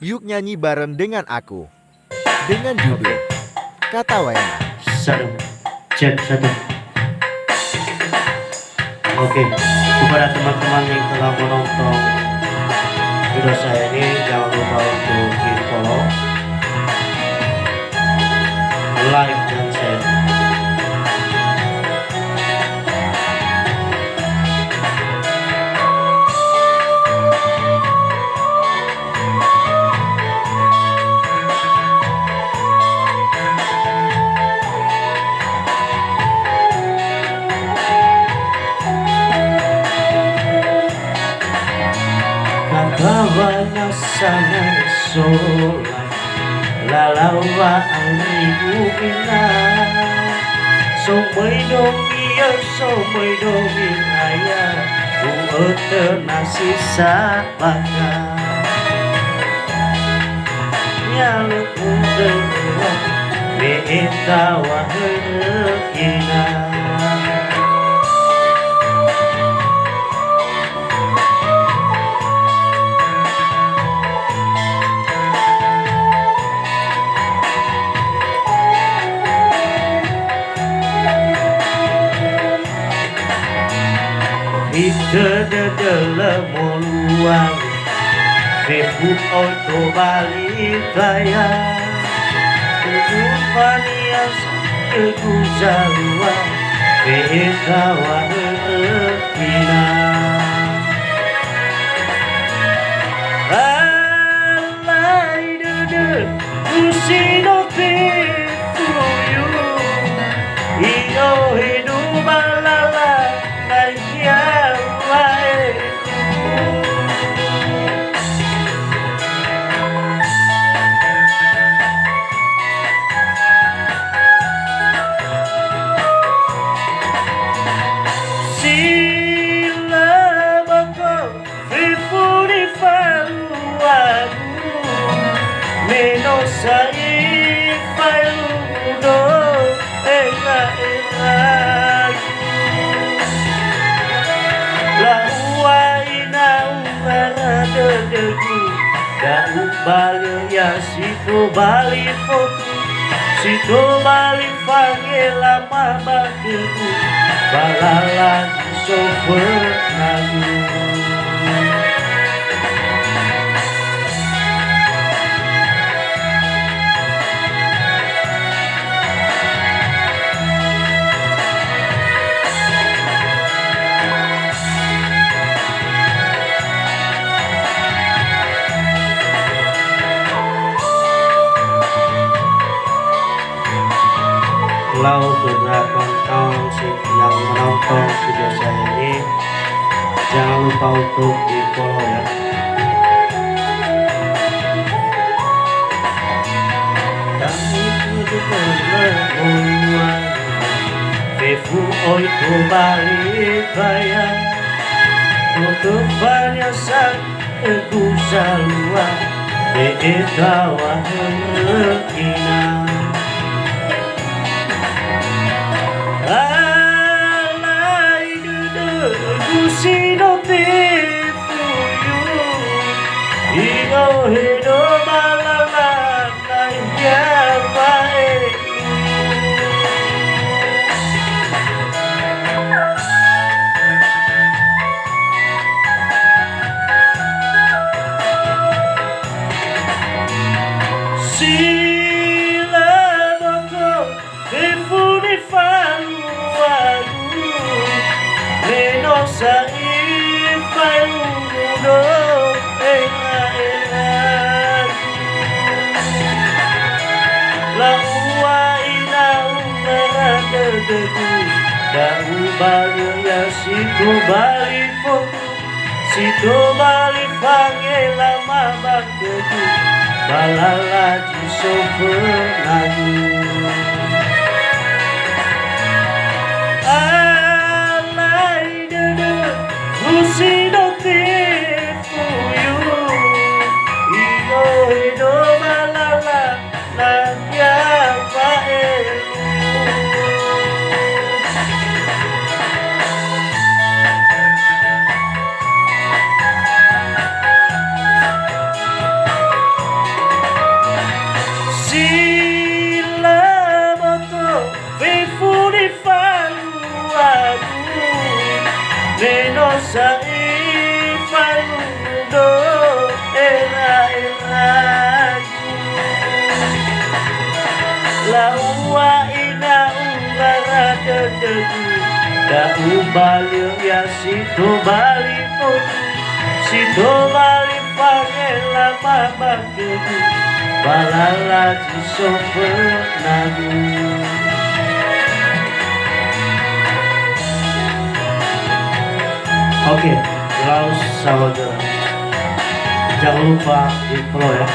Yuk nyanyi bareng dengan aku. Dengan judul Kata Wena. Satu, cek satu. Oke, kepada teman-teman yang telah menonton video saya ini, jangan lupa untuk di follow, like, dan share. Katawana sana solay lalawa ang ina so may domi aya nasi sa baka nyalo udah beetawa ina. Ita dalam moluan Facebook auto balik kaya Kupanias keguzalua Betawa ina Alay dede Kusinote Fuyu Iyo hidup balala Naikia Sai fai ludo ena la uaina ungana dedeku da ubali ya situ bali foto situ bali fangela mabakeku balala sofer nagu. Kalau beberapa yang menonton video saya ini, jangan lupa untuk di follow ya. Kami menemukan Facebook itu balik kaya untuk banyak saat aku salua Beetawa ina Kusinote fuyu Ino hido malala Naya wae Sila bako Tefuni faluagu Sa ifay ludo ena la uaina ungana dedeku da ubali ya situ bali foto situ bali fangela mabakeku balala di sofer nagu. Kusinote fuyu Iyo hido malala Nanya waelu Saifalundo era-eragu Laua ina ungara dedegu Da ubalio ya sito bali fogu Sito bali pangela mama kedu Balala di sofer nagu Oke, Laos Samudera. Jangan lupa di follow ya.